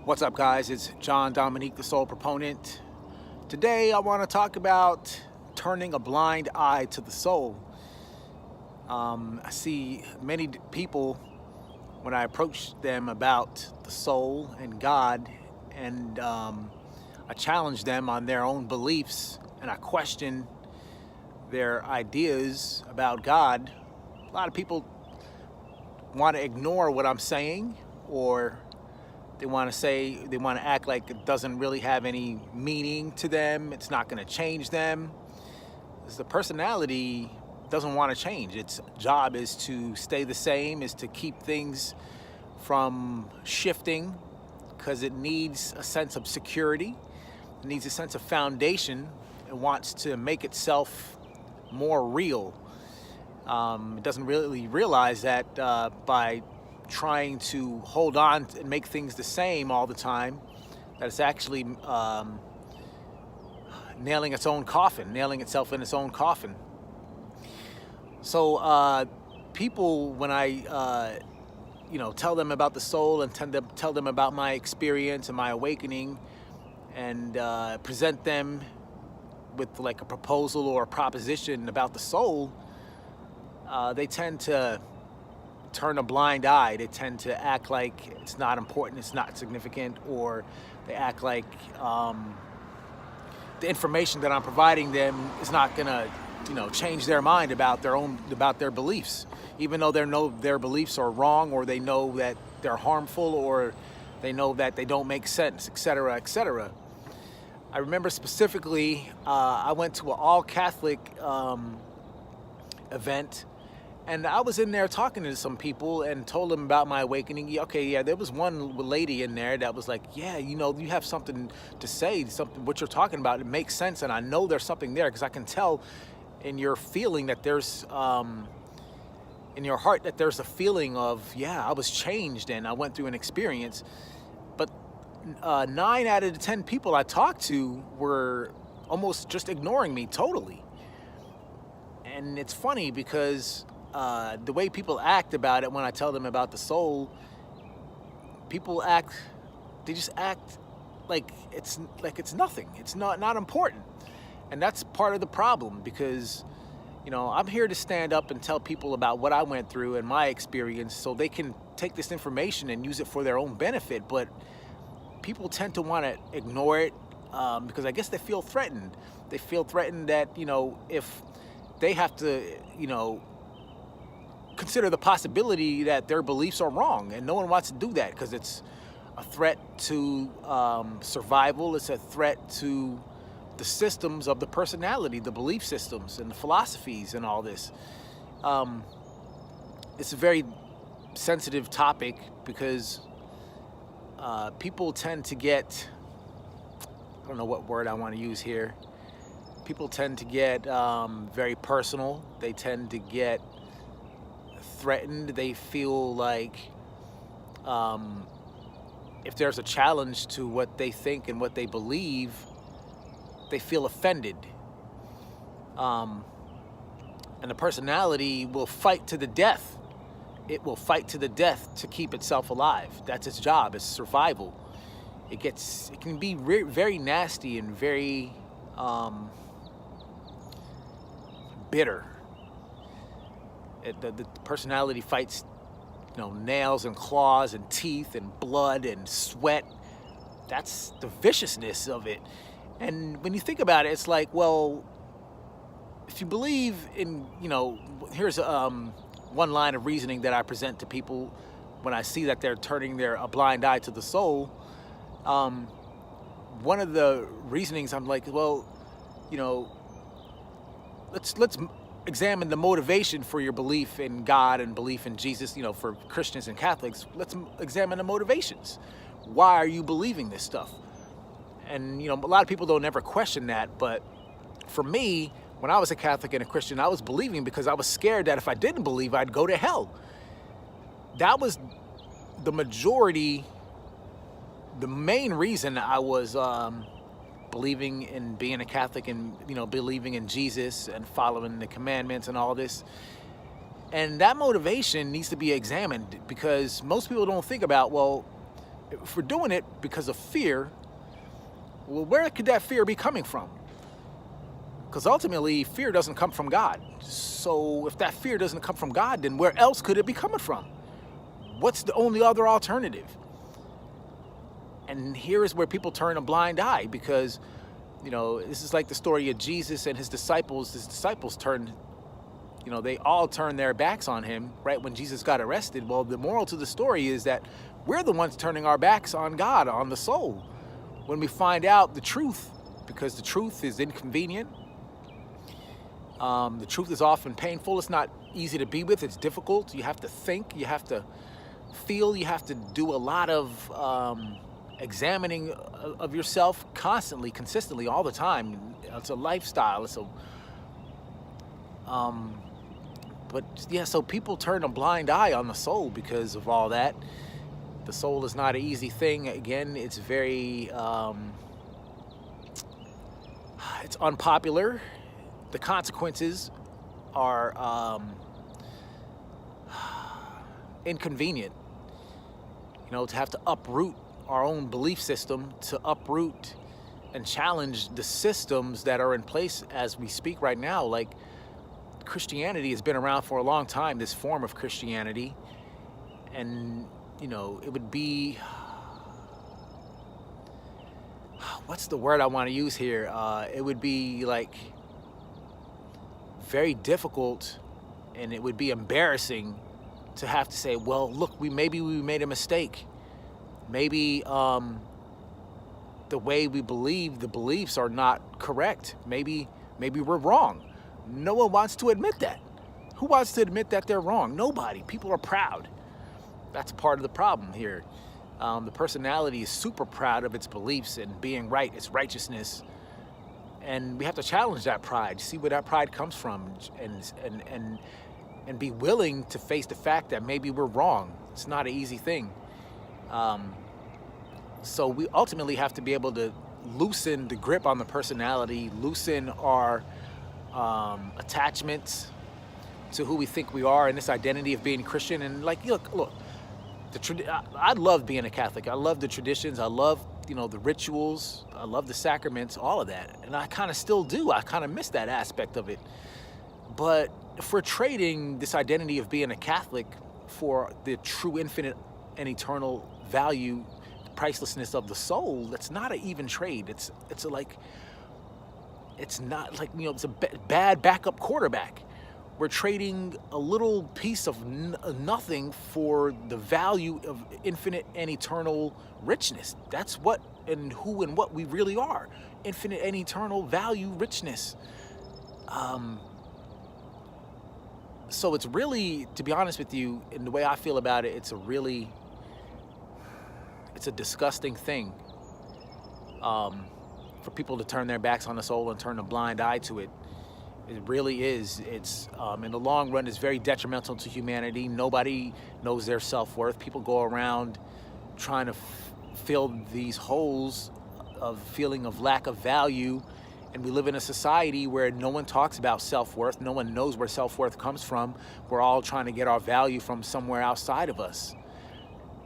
What's up, guys? It's John Dominique, the Soul Proponent. Today I want to talk about turning a blind eye to the soul. I see many people when I approach them about the soul and God, and I challenge them on their own beliefs and I question their ideas about God. A lot of people want to ignore what I'm saying, or they want to act like it doesn't really have any meaning to them. It's not going to change them. Because the personality doesn't want to change. Its job is to stay the same, is to keep things from shifting, because it needs a sense of security. It needs a sense of foundation. It wants to make itself more real. It doesn't really realize that by trying to hold on and make things the same all the time, that it's actually nailing itself in its own coffin. So people, when I tell them about the soul and tell them about my experience and my awakening, and present them with like a proposal or a proposition about the soul, they tend to turn a blind eye. They tend to act like it's not important, it's not significant, or they act like the information that I'm providing them is not gonna, change their mind about their beliefs, even though they know their beliefs are wrong, or they know that they're harmful, or they know that they don't make sense, etc., etc. I remember specifically, I went to an all-Catholic event. And I was in there talking to some people and told them about my awakening. Okay, yeah, there was one lady in there that was like, yeah, you have something to say, what you're talking about, it makes sense. And I know there's something there, because I can tell in your feeling that there's, in your heart, that there's a feeling of, yeah, I was changed and I went through an experience. But 9 out of the 10 people I talked to were almost just ignoring me totally. And it's funny because the way people act about it when I tell them about the soul, they just act like it's nothing. It's not important. And that's part of the problem, because, I'm here to stand up and tell people about what I went through and my experience, so they can take this information and use it for their own benefit. But people tend to want to ignore it because I guess they feel threatened. They feel threatened that, if they have to, consider the possibility that their beliefs are wrong, and no one wants to do that, because it's a threat to survival. It's a threat to the systems of the personality, the belief systems and the philosophies and all this. It's a very sensitive topic, because people tend to get, I don't know what word I want to use here. People tend to get very personal. They tend to get threatened. They feel like if there's a challenge to what they think and what they believe, they feel offended. And the personality will fight to the death. It will fight to the death to keep itself alive. That's its job. It's survival. It can be very nasty and very bitter. The personality fights, nails and claws and teeth and blood and sweat. That's the viciousness of it. And when you think about it, it's like, well, if you believe in, here's one line of reasoning that I present to people when I see that they're turning a blind eye to the soul. One of the reasonings, I'm like, well, let's examine the motivation for your belief in God and belief in Jesus. For Christians and Catholics, let's examine the motivations. Why are you believing this stuff? And a lot of people don't ever question that, but for me, when I was a Catholic and a Christian, I was believing because I was scared that if I didn't believe, I'd go to hell. That was the majority, the main reason I was believing in being a Catholic and, believing in Jesus and following the commandments and all this. And that motivation needs to be examined, because most people don't think about, well, If we're doing it because of fear, well, where could that fear be coming from? Because ultimately, fear doesn't come from God. So if that fear doesn't come from God, then where else could it be coming from? What's the only other alternative? And here is where people turn a blind eye, because, you know, this is like the story of Jesus and his disciples. His disciples turned, you know, they all turned their backs on him right when Jesus got arrested. Well, the moral to the story is that we're the ones turning our backs on God, on the soul, when we find out the truth, because the truth is inconvenient. The truth is often painful. It's not easy to be with. It's difficult. You have to think. You have to feel. You have to do a lot of examining of yourself constantly, consistently, all the time. It's a lifestyle. It's a but yeah, so people turn a blind eye on the soul because of all that. The soul is not an easy thing. Again, it's very it's unpopular. The consequences are inconvenient. You know, to have to uproot our own belief system, to uproot and challenge the systems that are in place as we speak right now. Like, Christianity has been around for a long time, this form of Christianity. And, you know, it would be, what's the word I want to use here? It would be like very difficult, and it would be embarrassing to have to say, well, look, maybe we made a mistake. Maybe the way we believe, the beliefs are not correct. Maybe we're wrong. No one wants to admit that. Who wants to admit that they're wrong? Nobody. People are proud. That's part of the problem here. The personality is super proud of its beliefs and being right, its righteousness. And we have to challenge that pride, see where that pride comes from, and be willing to face the fact that maybe we're wrong. It's not an easy thing. So we ultimately have to be able to loosen the grip on the personality, loosen our attachments to who we think we are and this identity of being Christian. And like, look, I love being a Catholic. I love the traditions. I love, you know, the rituals. I love the sacraments, all of that. And I kind of still do. I kind of miss that aspect of it. But if we're trading this identity of being a Catholic for the true, infinite, and eternal value, the pricelessness of the soul, that's not an even trade. It's not like, you know, it's a bad backup quarterback. We're trading a little piece of nothing for the value of infinite and eternal richness. That's what and who and what we really are. Infinite and eternal value, richness. So it's really, to be honest with you, in the way I feel about it, it's a disgusting thing for people to turn their backs on the soul and turn a blind eye to it. It really is. It's in the long run, it's very detrimental to humanity. Nobody knows their self-worth. People go around trying to fill these holes of feeling of lack of value. And we live in a society where no one talks about self-worth. No one knows where self-worth comes from. We're all trying to get our value from somewhere outside of us.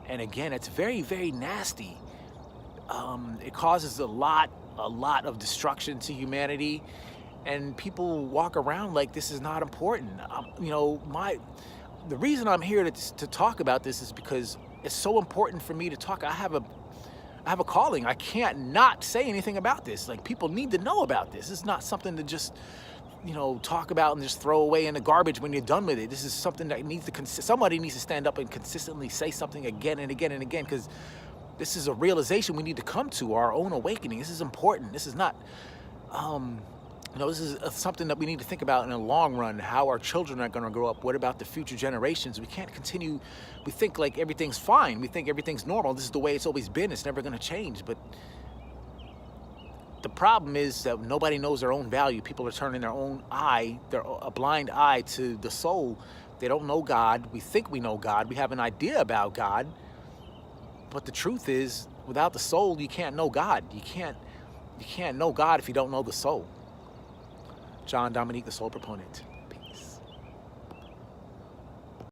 And again, it's very, very nasty. It causes a lot of destruction to humanity. And people walk around like this is not important. You know, the reason I'm here to talk about this is because it's so important for me to talk. I have a calling. I can't not say anything about this. Like, people need to know about this. It's not something to just, you know, talk about and just throw away in the garbage when you're done with it. This is something that somebody needs to stand up and consistently say something again and again and again, because this is a realization we need to come to, our own awakening. This is important. This is not, you know, this is something that we need to think about in the long run, how our children are going to grow up. What about the future generations? We can't continue. We think like everything's fine. We think everything's normal. This is the way it's always been. It's never going to change. But the problem is that nobody knows their own value. People are turning their own eye, a blind eye to the soul. They don't know God. We think we know God. We have an idea about God. But the truth is, without the soul, you can't know God. You can't know God if you don't know the soul. John Dominique, the Soul Proponent.